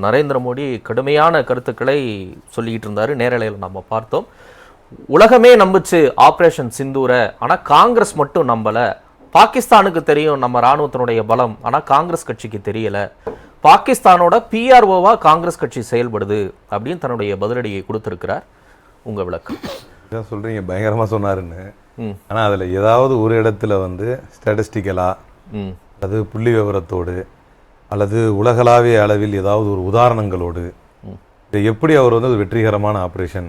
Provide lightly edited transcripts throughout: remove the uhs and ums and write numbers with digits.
நரேந்திர மோடி கடுமையான கருத்துக்களை சொல்லிட்டு இருந்தாரு. நேரலையில் நம்ம பார்த்தோம். உலகமே நம்புச்சு ஆபரேஷன் சிந்தூரை, ஆனா காங்கிரஸ் மட்டும் நம்பல. பாகிஸ்தானுக்கு தெரியும் நம்ம ராணுவத்தினுடைய பலம், ஆனா காங்கிரஸ் கட்சிக்கு தெரியல. பாகிஸ்தானோட பிஆர்ஓவா காங்கிரஸ் கட்சி செயல்படுது அப்படின்னு தன்னுடைய பதிலடியை கொடுத்திருக்கிறார். உங்க விளக்கம் சொல்றீங்க, பயங்கரமா சொன்னாருன்னு. ஆனா அதுல ஏதாவது ஒரு இடத்துல வந்து ஸ்டாட்டிஸ்டிக்கலா அது புள்ளி விவரத்தோடு அல்லது உலகளாவிய அளவில் ஏதாவது ஒரு உதாரணங்களோடு இதை எப்படி அவர் வந்து வெற்றிகரமான ஆப்ரேஷன்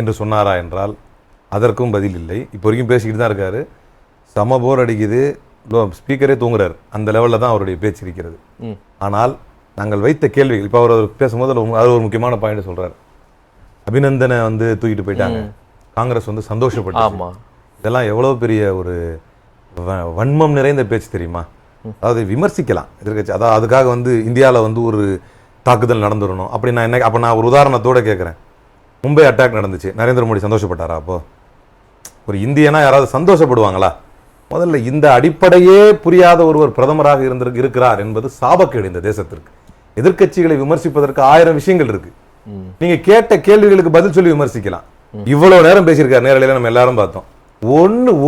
என்று சொன்னாரா என்றால் அதற்கும் பதில் இல்லை. இப்போ வரைக்கும் பேசிக்கிட்டு தான் இருக்காரு. செம போர் அடிக்குது, ஸ்பீக்கரே தூங்குறாரு, அந்த லெவலில் தான் அவருடைய பேச்சு இருக்கிறது. ஆனால் நாங்கள் வைத்த கேள்விகள், இப்போ அவர் பேசும்போது அது ஒரு முக்கியமான பாயிண்ட் சொல்றாரு. அபிநந்தனை வந்து தூக்கிட்டு போயிட்டாங்க, காங்கிரஸ் வந்து சந்தோஷப்பட்டாங்க. இதெல்லாம் எவ்வளோ பெரிய ஒரு வன்மம் நிறைந்த பேச்சு தெரியுமா? அதாவது விமர்சிக்கலாம் எதிர்கட்சி, அதாவது அதுக்காக வந்து இந்தியாவில் வந்து ஒரு தாக்குதல் நடந்துடணும் அப்படி நான் என்ன. அப்போ நான் ஒரு உதாரணத்தோடு கேட்குறேன். மும்பை அட்டாக் நடந்துச்சு, நரேந்திர மோடி சந்தோஷப்பட்டாரா? அப்போ ஒரு இந்தியனா யாராவது சந்தோஷப்படுவாங்களா? முதல்ல இந்த அடிப்படையே புரியாத ஒருவர் பிரதமராக இருக்கிறார் என்பது சாபக்கேடு இந்த தேசத்திற்கு. எதிர்கட்சிகளை விமர்சிப்பதற்கு 1000 விஷயங்கள் இருக்கு. நீங்க கேட்ட கேள்விகளுக்கு பதில் சொல்லி விமர்சிக்கலாம். இவ்வளவு நேரம் பேசியிருக்காரு நேரலையில, நம்ம எல்லாரும் பார்த்தோம்.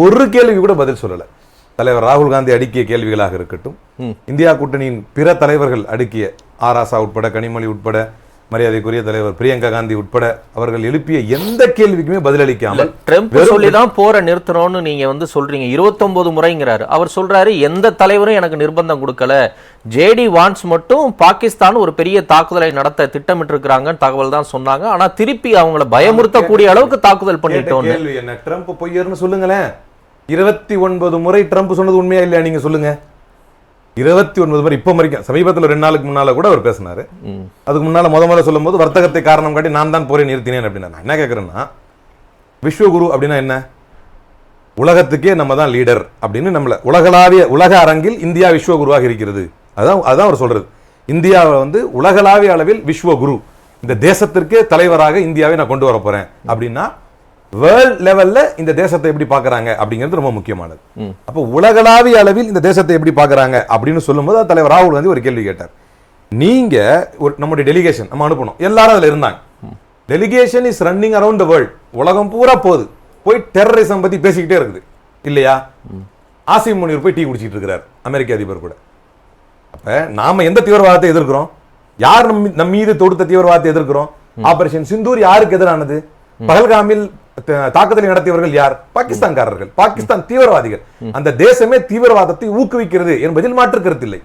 ஒரு கேள்வி கூட பதில் சொல்லல. தலைவர் ராகுல் காந்தி அடுக்கிய கேள்விகளாக இருக்கட்டும், இந்தியா கூட்டணியின் பிற தலைவர்கள் அடுக்கிய ஆராசா உட்பட, கனிமொழி உட்பட, மரியாதைக்குரிய தலைவர் பிரியங்கா காந்தி உட்பட அவர்கள் எழுப்பிய எந்த கேள்விக்குமே பதிலளிக்காமல் ட்ரம்ப் சொல்லிதான் போரை நிறுத்தணும்னு நீங்க வந்து சொல்றீங்க. 29 முறைங்கிறாரு. அவர் சொல்றாரு எந்த தலைவரும் எனக்கு நிர்பந்தம் கொடுக்கல, ஜேடி வான்ஸ் மட்டும் பாகிஸ்தான் ஒரு பெரிய தாக்குதலை நடத்த திட்டமிட்டு இருக்கிறாங்கன்னு தகவல் தான் சொன்னாங்க. ஆனா திருப்பி அவங்கள பயமுறுத்தக்கூடிய அளவுக்கு தாக்குதல் பண்ணிட்டோம். கேள்வி என்ன? ட்ரம்ப் பொய்யர்னு சொல்லுங்களேன். 29 முறை ட்ரம்ப் சொன்னது உண்மையா இல்லையா நீங்க சொல்லுங்க. 29 முறை இப்ப வரைக்கும். சமீபத்தில் 2 நாளுக்கு முன்னால கூட அவர் பேசினாரு. அதுக்கு முன்னால முதல்ல சொல்லும் போது வர்த்தகத்தை காரணம் காட்டி நான் தான் போரை நிறுத்தினேன் அப்படின்னா, நான் என்ன கேட்கறேன்னா, விஸ்வகுரு அப்படின்னா என்ன? உலகத்துக்கே நம்ம தான் லீடர் அப்படின்னு நம்மள உலகளாவிய உலக அரங்கில் இந்தியா விஸ்வகுருவாக இருக்கிறது. அதான் அவர் சொல்றது. இந்தியாவை வந்து உலகளாவிய அளவில் விஸ்வகுரு, இந்த தேசத்திற்கே தலைவராக இந்தியாவை நான் கொண்டு வர போறேன் அப்படின்னா வேர்ல்ட் லெவல்ல இந்த தேசத்தை எப்படி பாக்குறாங்க அப்படிங்கிறது ரொம்ப முக்கியமானது. அப்போ உலகளாவிய அளவில் இந்த தேசத்தை எப்படி பாக்குறாங்க அப்படின்னு சொல்லும்போது தலைவர் ராகுல் காந்தி ஒரு கேள்வி கேட்டார். நீங்க நம்முடைய டெலிகேஷன் நம்ம அனுப்பணும், எல்லாரும் அதுல இருந்தாங்க. Delegation is running around the world, உலகம் பூரா போய் டெரரிசம் பத்தி பேசிக்கிட்டே இருக்குது இல்லையா? ஆசிம் முனீர் போய் டீ குடிச்சிட்டு இருக்கிறார் அமெரிக்க அதிபர் கூட. அப்ப நாம எந்த தீவிரவாதத்தை எதிர்க்கிறோம்? யார் நம்ம மீது தொடுத்த தீவிரவாதத்தை எதிர்க்கிறோம்? ஆபரேஷன் சிந்தூர் யாருக்கு எதிரானது? பகல்காமில் தாக்குதலை நடத்தியவர்கள் யார்? பாகிஸ்தான்காரர்கள், பாகிஸ்தான் தீவிரவாதிகள். அந்த தேசமே தீவிரவாதத்தை ஊக்குவிக்கிறது என்பதில் மாற்று கருத்தில்லை.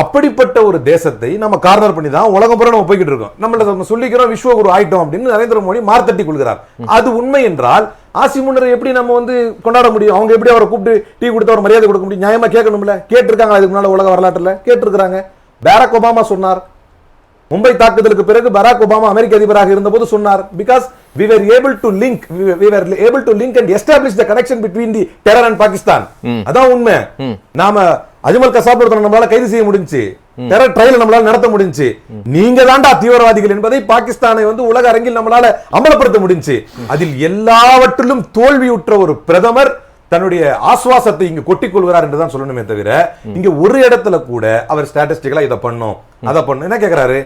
அப்படிப்பட்ட ஒரு தேசத்தை நம்ம கார்னர் பண்ணி தான் உலகம் பூரா நம்ம போய்கிட்டு இருக்கோம். நம்ம சொல்லிக்கிறோம் விஸ்வகுரு ஆயிட்டோம் அப்படின்னு நரேந்திர மோடி மார்த்தட்டி கொள்கிறார். அது உண்மை என்றால் ஆசிம் முன்னரை எப்படி நம்ம வந்து கொண்டாட முடியும்? அவங்க எப்படி அவரை கூப்பிட்டு டீ கொடுத்து அவர் மரியாதை கொடுக்க முடியும்? நியாயமா கேட்கணும்ல. கேட்டிருக்காங்க, அதுக்கு முன்னால உலக வரலாற்றுல கேட்டிருக்காங்க. பராக் ஒபாமா சொன்னார், மும்பை தாக்குதலுக்கு பிறகு பராக் ஒபாமா அமெரிக்க அதிபராக இருந்தபோது சொன்னார், because we were able to link and establish the connection between the terror and Pakistan. அதான் உண்மை. நாம அஜ்மல் கசாப் நம்மளால கைது செய்ய முடிஞ்சு, டெரர் ட்ரையல் நம்மளால நடத்த முடிஞ்சு. நீங்க தாண்டா தீவிரவாதிகள் என்பதை பாகிஸ்தானை வந்து உலக அரங்கில் நம்மளால அமலப்படுத்த முடிஞ்சு. அதில் எல்லாவற்றிலும் தோல்வியுற்ற ஒரு பிரதமர் தன்னுடைய ஆசுவாசத்தை இங்கு கொட்டிக் கொள்கிறார் என்றுதான் சொல்லணுமே தவிர இங்க ஒரு இடத்துல கூட அவர் ஸ்டாட்டிஸ்டிக்கலா இதை பண்ணும் அதை பண்ணும் என்ன கேட்கிறாரு?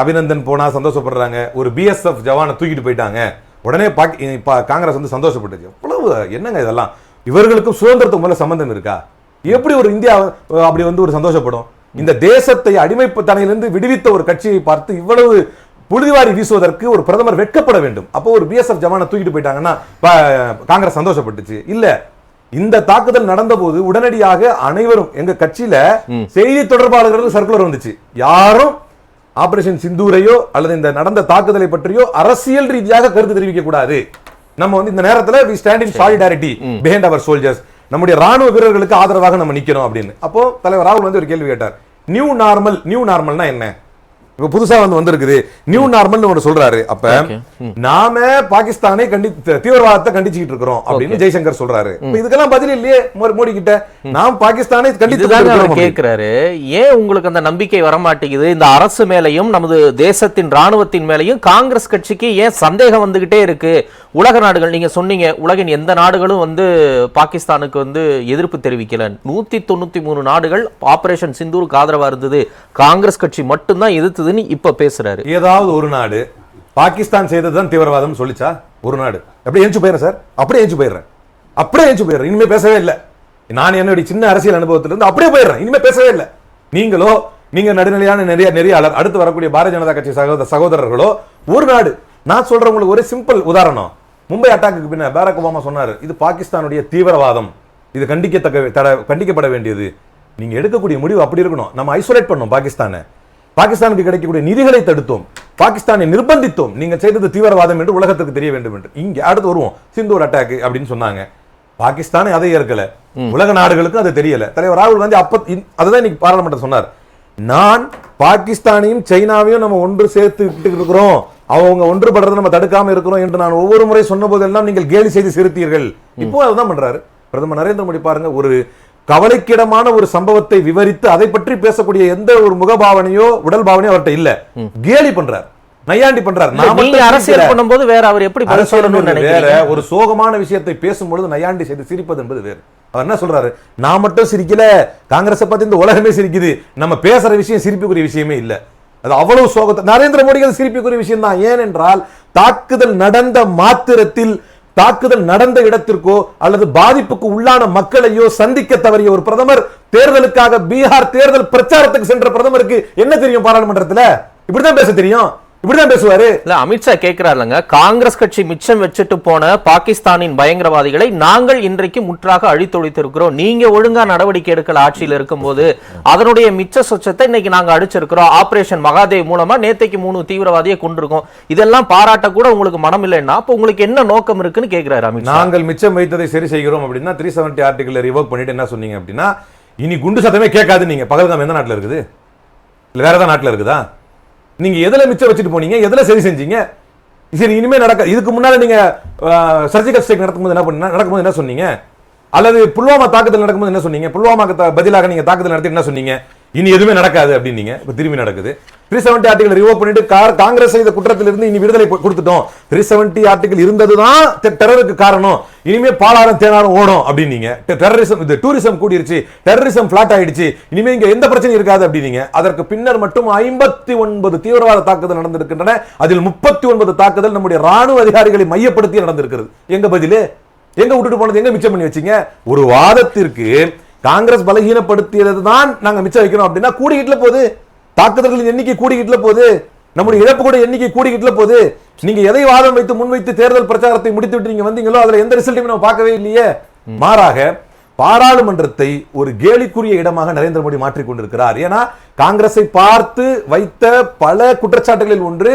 அபிநந்தன் போனா சந்தோஷப்படுறாங்க, ஒரு பிஎஸ்எஃப் ஜவானை தூக்கிட்டு போயிட்டாங்க, உடனே காங்கிரஸ் வந்து சந்தோஷப்பட்டுச்சு. எவ்வளவு என்னங்க இதெல்லாம்? இவர்களுக்கும் சுதந்திரத்துக்கு மேல சம்பந்தம் இருக்கா? எப்படி ஒரு இந்தியா அப்படி வந்து ஒரு சந்தோஷப்படும்? இந்த தேசத்தை அடிமைத்தனையிலிருந்து விடுவித்த ஒரு கட்சியை பார்த்து இவ்வளவு புழுதிவாரி வீசுவதற்கு ஒரு பிரதமர் வெட்கப்பட வேண்டும். அப்போ ஒரு பிஎஸ்எஃப் ஜவானை தூக்கிட்டு போயிட்டாங்கன்னா காங்கிரஸ் சந்தோஷப்பட்டுச்சு இல்ல. இந்த தாக்குதல் நடந்த போது உடனடியாக அனைவரும் எங்க கட்சியில செய்தி தொடர்பாளர்கள் சர்க்குலர் வந்துச்சு, யாரும் ஆபரேஷன் சிந்தூரையோ அல்லது இந்த நடந்த தாக்குதலை பற்றியோ அரசியல் ரீதியாக கருத்து தெரிவிக்க கூடாது. நம்ம வந்து இந்த நேரத்துல we stand in solidarity behind our soldiers, நம்முடைய ராணுவ வீரர்களுக்கு ஆதரவாக நம்ம நிக்கணும் அப்படின்னு. அப்போ தலைவர் ராகுல் வந்து ஒரு கேள்வி கேட்டார், நியூ நார்மல்னா என்ன? இப்ப புதுசா வந்திருக்குது நியூ நார்மல் ஒன்று சொல்றாரு. அப்ப நாம பாகிஸ்தானை தீவிரவாதத்தை கண்டிச்சுக்கிட்டு இருக்கிறோம் அப்படின்னு ஜெய்சங்கர் சொல்றாரு. இதுக்கெல்லாம் பதில் இல்லையே மோடி கிட்ட. நாம் பாகிஸ்தானை கண்டித்து கேட்கிறாரு. ஏன் உங்களுக்கு அந்த நம்பிக்கை வரமாட்டேங்குது? இந்த அரசு மேலையும் நமது தேசத்தின் ராணுவத்தின் மேலையும் காங்கிரஸ் கட்சிக்கு ஏன் சந்தேகம் வந்துகிட்டே இருக்கு? உலக நாடுகள், நீங்க சொன்னீங்க உலகின் எந்த நாடுகளும் வந்து பாகிஸ்தானுக்கு வந்து எதிர்ப்பு தெரிவிக்கல. 193 நாடுகள் ஆபரேஷன் சிந்தூருக்கு ஆதரவா இருந்தது, காங்கிரஸ் கட்சி மட்டும்தான் எதிர்த்து பேசுதுன்னு இப்ப பேசுறாரு. ஏதாவது ஒரு நாடு பாகிஸ்தான் செய்ததுதான் தீவிரவாதம் சொல்லிச்சா? ஒரு நாடு அப்படியே எழுந்து போயிடுறேன் சார், அப்படியே எழுந்து போயிடுறேன், இனிமே பேசவே இல்லை. நான் என்னுடைய சின்ன அரசியல் அனுபவத்திலிருந்து அப்படியே போயிடுறேன், இனிமே பேசவே இல்லை. நீங்க நடுநிலையான நெறியாளர், அடுத்து வரக்கூடிய பாரதிய ஜனதா கட்சி சகோதரர்களோ, ஒரு நாடு. நான் சொல்றேன் உங்களுக்கு ஒரு சிம்பிள் உதாரணம். மும்பை அட்டாக்கு பின்ன பாரக் ஒபாமா சொன்னாரு, இது பாகிஸ்தானுடைய தீவிரவாதம், இது கண்டிக்கப்பட வேண்டியது. நீங்க எடுக்கக்கூடிய முடிவு அப்படி இருக்கணும். நம்ம ஐசோலேட் பண்ணோம் பாகிஸ்தானுக்கு கிடைக்கக்கூடிய நிதிகளை தடுத்தோம், பாகிஸ்தானை நிர்பந்தித்தோம், நீங்க செய்தது தீவிரவாதம் என்று உலகத்துக்கு தெரிய வேண்டும் என்று. இங்க அடுத்து வருவோம், சிந்தூர் அட்டாக் அப்படின்னு சொன்னாங்க, பாகிஸ்தானை அதை ஏற்கல, உலக நாடுகளுக்கும் அது தெரியல. தலைவர் ராகுல் காந்தி அதுதான் இன்னைக்கு பாராளுமன்றம் சொன்னார், நான் பாகிஸ்தானையும் சைனாவையும் நம்ம ஒன்று சேர்த்து இருக்கிறோம், அவங்க ஒன்றுபடுறதை நம்ம தடுக்காம இருக்கிறோம் என்று நான் ஒவ்வொரு முறை சொன்ன போதெல்லாம் நீங்கள் கேலி செய்து சிரித்தீர்கள். இப்போ அதுதான் பண்றாரு பிரதமர் நரேந்திர மோடி. பாருங்க, ஒரு கவலைக்கிடமான ஒரு சம்பவத்தை விவரித்து அதை பற்றி பேசக்கூடிய எந்த ஒரு முகபாவனையோ உடல் பாவனையோ அவர்கிட்ட இல்ல. கேலி பண்றார், நையாண்டி பண்றார். அரசியல் பண்ணும்போது வேற, அவர் எப்படி வேற, ஒரு சோகமான விஷயத்தை பேசும்பொழுது நையாண்டி செய்து சிரிப்பது என்பது வேறு. அவர் என்ன சொல்றாரு, நான் மட்டும் சிரிக்கல, காங்கிரஸ் பத்தி இந்த உலகமே சிரிக்குது, நம்ம பேசுற விஷயம் சிரிப்புக்குரிய விஷயமே இல்ல. அது அவ்வளவு சோகத்தை. நரேந்திர மோடி அது சிரிப்புக்குரிய விஷயம் தான். ஏனென்றால் தாக்குதல் நடந்த மாத்திரத்தில், தாக்குதல் நடந்த இடத்திற்கோ அல்லது பாதிப்புக்கு உள்ளான மக்களையோ சந்திக்க தவறிய ஒரு பிரதமர், தேர்தலுக்காக பீகார் தேர்தல் பிரச்சாரத்துக்கு சென்ற பிரதமருக்கு என்ன தெரியும்? பாராளுமன்றத்தில் இப்படிதான் பேச தெரியும், இப்படிதான் பேசுவாரு. இல்ல, அமித்ஷா கேட்கிறாருங்க, காங்கிரஸ் கட்சி மிச்சம் வச்சுட்டு போன பாகிஸ்தானின் பயங்கரவாதிகளை நாங்கள் இன்றைக்கு முற்றாக அழித்தொழித்திருக்கிறோம், நீங்க ஒழுங்கா நடவடிக்கை எடுக்கல ஆட்சியில் இருக்கும்போது, அதனுடைய மிச்ச சொச்சத்தை இன்னைக்கு நாங்க அடிச்சிருக்கிறோம், ஆபரேஷன் மகாதேவ் மூலமா நேத்தைக்கு 3 தீவிரவாதியை கொண்டிருக்கோம், இதெல்லாம் பாராட்ட கூட உங்களுக்கு மனம் இல்லைன்னா அப்ப உங்களுக்கு என்ன நோக்கம் இருக்குன்னு கேட்கிறாரு அமித்ஷா. நாங்கள் மிச்சம் வைத்ததை சரி செய்கிறோம் அப்படின்னா 370 ஆர்டிகல் ரிவோக் பண்ணிட்டு என்ன சொன்னீங்க அப்படின்னா, இனி குண்டு சத்தமே கேட்காது. நீங்க பகல்காம் எந்த நாட்டில் இருக்குது? இல்ல வேற ஏதாவது நாட்டில் இருக்குதா? நீங்க எதுல மிச்சம் வச்சுட்டு போனீங்க, எதுல சரி செஞ்சீங்க? சரி, இனிமே நடக்க, இதுக்கு முன்னால நீங்க சர்ஜிக்கல் ஸ்ட்ரைக் நடக்கும்போது என்ன சொன்னீங்க? அல்லது புல்வாமா தாக்குதல் நடக்கும்போது என்ன சொன்னீங்க? புல்வாமாக்கு பதிலாக நீங்க தாக்குதல் நடத்தி என்ன சொன்னீங்க? இனி எதுவுமே நடக்காது அப்படின்னீங்க. இப்ப திரும்பி நடக்குது. 370 ஆர்டிகல் ரிவோக் பண்ணிட்டு காங்கிரஸ் செய்த குற்றத்திலிருந்து இனி விடுதலை கொடுத்துட்டோம், 370 ஆர்டிகல் இருந்ததுதான் டெரருக்கு காரணம், இனிமே பாலாரம் தேனாரம் ஓடும் அப்படின்னீங்க. டெரரிசம், இது டூரிசம் கூடிருச்சு, டெரரிசம் பிளாட் ஆயிடுச்சு, இனிமே இங்க எந்த பிரச்சனையும் இருக்காது அப்படின்னீங்க. அதற்கு பின்னர் மட்டும் 59 தீவிரவாத தாக்குதல் நடந்திருக்கின்றன. அதில் 39 தாக்குதல் நம்முடைய ராணுவ அதிகாரிகளை மையப்படுத்தி நடந்திருக்கிறது. எங்க பதிலு? எங்க விட்டுட்டு போனது? எங்க மிச்சம் பண்ணி வச்சீங்க? ஒரு வாதத்திற்கு காங்கிரஸ் பலகீனப்படுத்தியது தான் நாங்க மிச்சம் வைக்கிறோம் அப்படின்னா கூடிக்கிட்டுல போகுது, தாக்குதல்களின் எண்ணிக்கை கூடிக்கிட்டுல போகுது, நம்முடைய இழப்பு கூட எண்ணிக்கை கூடிக்கிட்டுல போகுது. நீங்க எதை வாதம் வைத்து முன்வைத்து தேர்தல் பிரச்சாரத்தை முடித்து விட்டு நீங்க வந்தீங்களோ அதுல எந்த ரிசல்ட்டையும் நம்ம பார்க்கவே இல்லையே. மாறாக பாராளுமன்றத்தை ஒரு கேலிக்குரிய இடமாக நரேந்திர மோடி மாற்றிக் கொண்டிருக்கிறார். ஏன்னா காங்கிரஸை பார்த்து வைத்த பல குற்றச்சாட்டுகளில் ஒன்று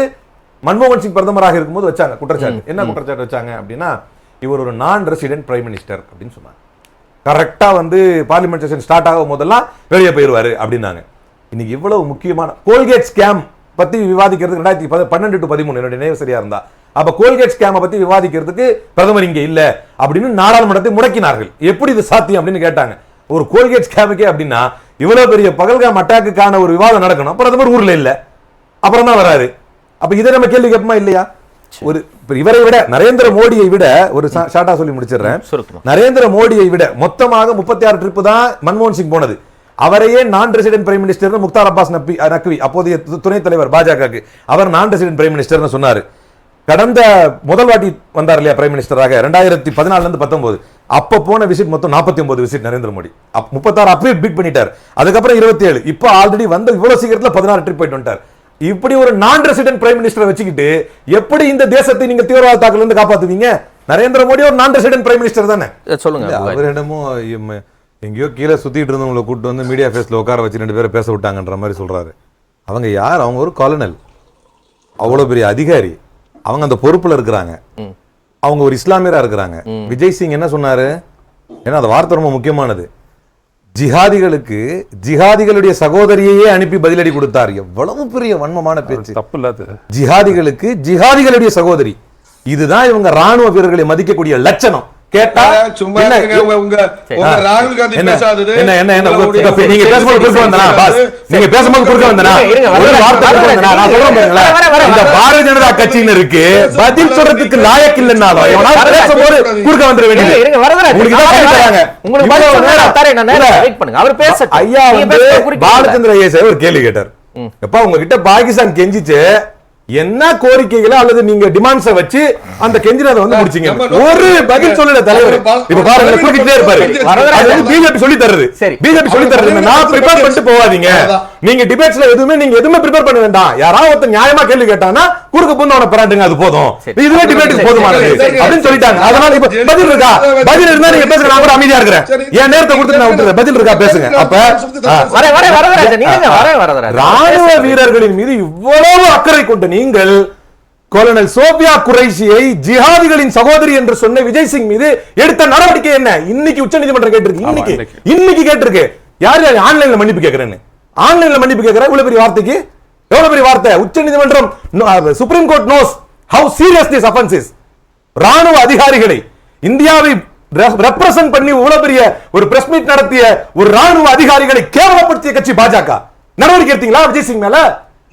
மன்மோகன் சிங் பிரதமராக இருக்கும்போது வச்சாங்க குற்றச்சாட்டு. என்ன குற்றச்சாட்டு வச்சாங்க அப்படின்னா, இவர் ஒரு நான் ரெசிடென்ட் பிரைம் மினிஸ்டர் அப்படின்னு சொன்னாங்க. கரெக்டா பார்லிமெண்ட் செஷன் ஸ்டார்ட் ஆகும் போதெல்லாம் வெளியே போயிருவாரு அப்படின்னாங்க. இன்னைக்கு இவ்வளவு முக்கியமான கோல்கேட் ஸ்கேம் பத்தி விவாதிக்கிறதுக்கு 2012 to 13 என்னுடைய நினைவு சரியா இருந்தா, அப்ப கோல்கேட் ஸ்கேம் பத்தி விவாதிக்கிறதுக்கு பிரதமர் இங்க இல்ல அப்படின்னு நாடாளுமன்றத்தை முடக்கினார்கள். எப்படி இது சாத்தியம் அப்படின்னு கேட்டாங்க. ஒரு கோல்கேட் ஸ்கேமுக்கே அப்படின்னா இவ்வளவு பெரிய பகல்காம் அட்டாக்குக்கான ஒரு விவாதம் நடக்கணும், பிரதமர் ஊர்ல இல்ல, அப்புறம் தான் வராரு. அப்ப இதை நம்ம கேள்வி கேட்போமா இல்லையா? ஒரு இவரை விட நரேந்திர மோடியை விட, ஒரு ஷார்ட்டா சொல்லி முடிச்சிடுறேன், நரேந்திர மோடியை விட மொத்தமாக 36 ட்ரிப் தான் மன்மோகன் சிங் போனது. அவரையே நான் resident prime minister Mukhtar Abbas Naqvi, அப்போதைய துணைத் தலைவர் பாஜகவுக்கு, அவர் நான் ரெசிடென்ட் பிரைம் மினிஸ்டர் சொன்னாரு. கடந்த முதல் வாட்டி வந்தார் இல்லையா பிரைம் மினிஸ்டராக 2014 இருந்து 19, அப்ப போன விசிட் மொத்தம் 49 விசிட் நரேந்திர மோடி. 36 அப்படியே பீட் பண்ணிட்டார். அதுக்கப்புறம் 27, இப்ப ஆல்ரெடி வந்து இவ்வளவு சீக்கிரத்துல 16 ட்ரிப் போயிட்டு வந்துட்டார். இப்படி ஒரு நான் ரெசிடென்ட் பிரைம் மினிஸ்டர் வச்சுக்கிட்டு எப்படி இந்த தேசத்தை நீங்க தீவிரவாத தாக்குதல்ல இருந்து காப்பாத்துவீங்க? நரேந்திர மோடி ஒரு நான் ரெசிடென்ட் பிரைம் மினிஸ்டர் தானே. சொல்லுங்க. அவரிடமும் எங்கேயோ கீழே சுத்திட்டு இருந்தவங்களை கூப்பிட்டு வந்து மீடியா ஃபேஸ்ல உட்கார வச்சு 2 பேரை பேச விட்டாங்கன்ற மாதிரி சொல்றாரு. அவங்க யார்? அவங்க ஒரு காலனல், அவ்வளவு பெரிய அதிகாரி, அவங்க அந்த பொறுப்புல இருக்கிறாங்க, அவங்க ஒரு இஸ்லாமியரா இருக்கிறாங்க. விஜய் சிங் என்ன சொன்னாரு? ஏன்னா அந்த வார்த்தை ரொம்ப முக்கியமானது. ஜிஹாதிகளுக்கு ஜிஹாதிகளுடைய சகோதரியையே அனுப்பி பதிலடி கொடுத்தார். எவ்வளவு பெரிய வன்மமான பேச்சு! தப்பு இல்லாது. ஜிஹாதிகளுக்கு ஜிஹாதிகளுடைய சகோதரி, இதுதான் இவங்க ராணுவ வீரர்களை மதிக்கக்கூடிய லட்சணம். கேட்டா சும்மா ராகுல் காந்தி பேசாதது என்ன என்ன என்ன நீங்க பேசும்போது குறுக்க வந்தனா பாஸ், நீங்க பேசும்போது குறுக்க வந்தனா ஒரு வார்த்தை குறுக்க வந்தனா நான் சொல்றேன் பாருங்களேன். இந்த பாரதிய ஜனதா கட்சியினருக்கு பதில் சொல்றதுக்கு லாயக்கு இல்லன்னாலும் இவனால பேசும்போது குறுக்க வந்துற வேண்டியது. இருங்க வரதரா, உங்களுக்கு தான் கேக்குறாங்க, உங்களுக்கு பதில் சொல்றேன் தரேன், நான் வெயிட் பண்ணுங்க, அவர் பேசட்டும். ஐயா வந்து பாலச்சந்திர ஐஏஎஸ் ஒரு கேள்வி கேட்டார். எப்ப உங்ககிட்ட பாகிஸ்தான் கெஞ்சிச்சு என்ன கோரிக்கைகளை அல்லது நீங்க டிமாண்ட்ஸை வச்சு அந்த கெஞ்சினதை வந்து முடிச்சீங்க. ஒரு பதில் சொல்லல தலைவர். இப்ப பாருங்க குறுக்கிட்டே இருப்பாரு. பிஜேபி சொல்லி தருது. பிஜேபி சொல்லி தருது. நான் ப்ரிப்பேர் பண்ணிட்டு போவாதீங்க. நீங்க டிபேட்ஸ்ல நீங்க எதுவுமே ப்ரிப்பேர் பண்ண வேண்டாம். யாராவது ஒருத்தர் நியாயமா கேள்வி கேட்டானா குறுக்க புந்து அவனை பராட்டுங்க, அது போதும். இதுவே டிபேட்டுக்கு போதுமானது அப்படின்னு சொல்லிட்டாங்க. அதனால இப்ப பதில் இருக்கா? பதில் இருந்தா நீங்க பேசுங்க, நான் கூட அமைதியா இருக்கிறேன். என் நேரத்தை கொடுத்து நான் விட்டுறேன். பதில் இருக்கா பேசுங்க. அப்ப ராணுவ வீரர்களின் மீது இவ்வளவு அக்கறை கொண்ட நீங்கள் கொலனல் சோபியா குரைஷியை ஜிஹாதிகளின் சகோதரி என்று சொன்ன விஜய் சிங் மீது எடுத்த நடவடிக்கை என்ன? இன்னைக்கு உச்சநீதிமன்றம் கேட்டிருக்கு. இன்னைக்கு கேட்டிருக்கு. யார் யார் ஆன்லைன்ல மன்னிப்பு கேட்கிறேன்னு ஆன்லைன்ல மன்னிப்பு கேட்கிற இவ்வளவு பெரிய வார்த்தைக்கு எவ்வளவு பெரிய வார்த்தை? உச்சநீதிமன்றம் Supreme Court knows how serious this offense is. ராணுவ அதிகாரிகளை இந்தியாவை ரெப்ரசன்ட் பண்ணி இவ்வளவு பெரிய ஒரு பிரஸ் மீட் நடத்திய ஒரு ராணுவ அதிகாரிகளை கேவலப்படுத்திய கட்சி பாஜக. நடவடிக்கை எடுத்தீங்களா விஜய் சிங் மேல?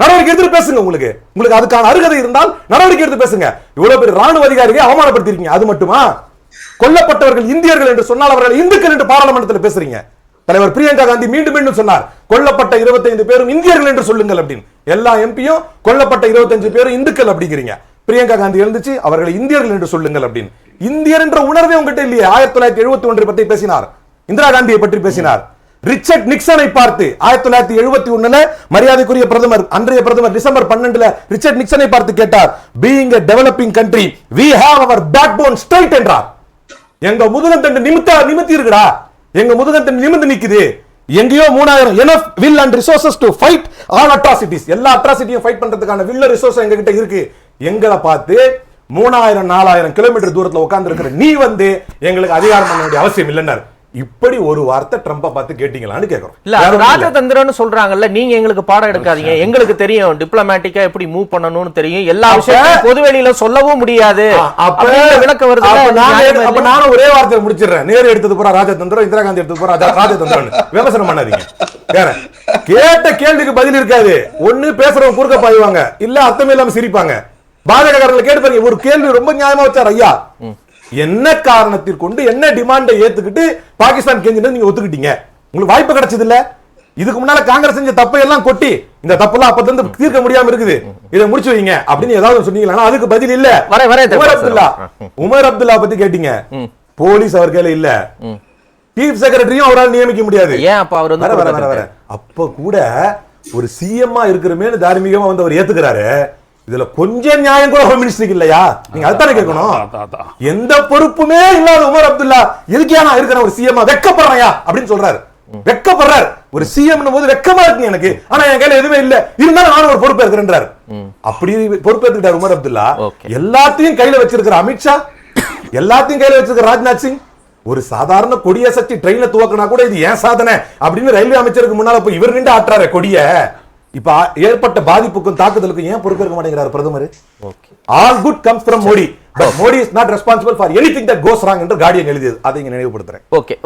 நடவடிக்கை எடுத்து பேசுங்க. உங்களுக்கு அதுக்கான அருகதை இருந்தால் நடவடிக்கை எடுத்து பேசுங்க. இவ்வளவு பெரிய ராணுவ அதிகாரிகளை அவமானப்படுத்திருக்கீங்க. அது மட்டுமா? கொல்லப்பட்டவர்கள் இந்தியர்கள் என்று சொன்னால் அவர்கள் இந்துக்கள் என்று பாராளுமன்றத்தில் பேசுறீங்க. தலைவர் பிரியங்கா காந்தி மீண்டும் மீண்டும் சொன்னார், கொல்லப்பட்ட 25 பேரும் இந்தியர்கள் என்று சொல்லுங்கள் அப்படின்னு. எல்லா எம்பியும் கொல்லப்பட்ட 25 பேரும் இந்துக்கள் அப்படிங்கிறீங்க. பிரியங்கா காந்தி எழுந்துச்சு அவர்களை இந்தியர்கள் என்று சொல்லுங்கள் அப்படின்னு. இந்தியர் என்ற உணர்வே உங்ககிட்ட இல்லையே. 1971 பற்றி பேசினார், இந்திரா காந்தியை பற்றி பேசினார். ரிச்சர்ட் நிக்சனை பார்த்து 1971 மரியாதைக்குரிய பிரதமர் அன்றைய பிரதமர் டிசம்பர் 12 ரிச்சர்ட் நிக்சனை பார்த்து கேட்டார், being a developing country we have our backbone straight என்றார். எங்க முதுகத்தண்டு நிமித்தி இருக்குடா, எங்க முதுகத்தண்டு நிமிர்ந்து நிக்குது. எங்கேயோ 3000 enough will and resources to fight all atrocities. எல்லா அட்ராசிட்டியும் ஃபைட் பண்றதுக்கான will ரிசோர்ஸ் எங்க கிட்ட இருக்கு. எங்களை பார்த்து 3000-4000 கிலோமீட்டர் தூரத்துல உட்கார்ந்து இருக்கிற நீ வந்து எங்களுக்கு அதிகாரம் பண்ண வேண்டிய அவசியம் இல்லைன்னாரு. இப்படி ஒரு வார்த்தை ட்ரம்ப பார்த்து கேட்டீங்களான்னு கேக்குறோம். இல்ல ராஜதந்திரம்னு சொல்றாங்கல்ல, நீங்க எங்களுக்கு பாடம் எடுக்காதீங்க. எங்களுக்கு தெரியும் டிப்ளமேட்டிக்கா எப்படி மூவ் பண்ணணும்னு தெரியும். எல்லா விஷயத்தையும் பொதுவெளியில சொல்லவும் முடியாது. விளக்க வருது. அப்ப நானும் ஒரே வார்த்தையை முடிச்சிடுறேன். நேரு எடுத்தது பூரா ராஜதந்திரம், இந்திரா காந்தி எடுத்தது பூரா ராஜதந்திரம். விமர்சனம் பண்ணாதீங்க. கேட்ட கேள்விக்கு பதில் இருக்காது. ஒண்ணு பேசுறவங்க குறுக்க பாய்வாங்க, இல்ல அர்த்தமே இல்லாம சிரிப்பாங்க. பாஜகக்காரர்களை கேட்டு பாருங்க. ஒரு கேள்வி ரொம்ப நியாயமா வச்சார் ஐயா. என்ன காரணத்திற்கு கொண்டு என்ன டிமாண்டை ஏத்துக்கிட்டு பாகிஸ்தான் கெஞ்சினது நீங்க ஒத்துக்கிட்டீங்க? உங்களுக்கு வாய்ப்பு கிடைச்சது இல்ல. இதுக்கு முன்னால காங்கிரஸ் செஞ்ச தப்பை எல்லாம் கொட்டி இந்த தப்பெல்லாம் அப்ப இருந்து தீர்க்க முடியாம இருக்குது, இதை முடிச்சு வைங்க அப்படின்னு ஏதாவது சொன்னீங்களா? அதுக்கு பதில் இல்ல. உமர் அப்துல்லா பத்தி கேட்டீங்க, போலீஸ் அவர் கையில இல்ல, சீஃப் செக்ரட்டரியும் அவரால் நியமிக்க முடியாது. ஏன் அப்ப அவர் அப்ப கூட ஒரு சிஎம்மா இருக்கிறமேனு தார்மீகமா வந்து அவர் ஏத்துக்கிறாரு. இதுல கொஞ்சம் நியாயம் கூட ஹோம் மினிஸ்டருக்கு இல்லையா? நீங்க அதுதானே கேட்கணும். எந்த பொறுப்புமே இல்லாத உமர் அப்துல்லா எதுக்கே நான் இருக்கிற ஒரு சிஎம் வெக்கப்படுறையா அப்படின்னு சொல்றாரு. வெக்கப்படுறாரு. ஒரு சிஎம் போது வெக்கமா இருக்கு எனக்கு, ஆனா என் கையில எதுவுமே இல்ல, இருந்தாலும் நானும் ஒரு பொறுப்பு இருக்கிறேன்றாரு. அப்படி பொறுப்பேற்றுக்கிட்டார் உமர் அப்துல்லா. எல்லாத்தையும் கையில வச்சிருக்கிற அமித்ஷா, எல்லாத்தையும் கையில வச்சிருக்கிற ராஜ்நாத் சிங், ஒரு சாதாரண கொடிய சக்தி ட்ரெயின்ல துவக்கினா கூட இது ஏன் சாதனை அப்படின்னு ரயில்வே அமைச்சருக்கு முன்னால போய் இவர் நின்று ஆட்டுறாரு கொடிய. இப்ப ஏற்பட்ட பாதிப்புக்கும் தாக்குதலுக்கும் ஏன் பொறுப்பேற்க மாட்டேங்கிறார் பிரதமர்? All good comes from Modi, but Modi is not responsible for anything that cos wrong என்று கார்டியன் எழுதியது. அதை இங்க நினைவுபடுத்துறேன். ஓகே.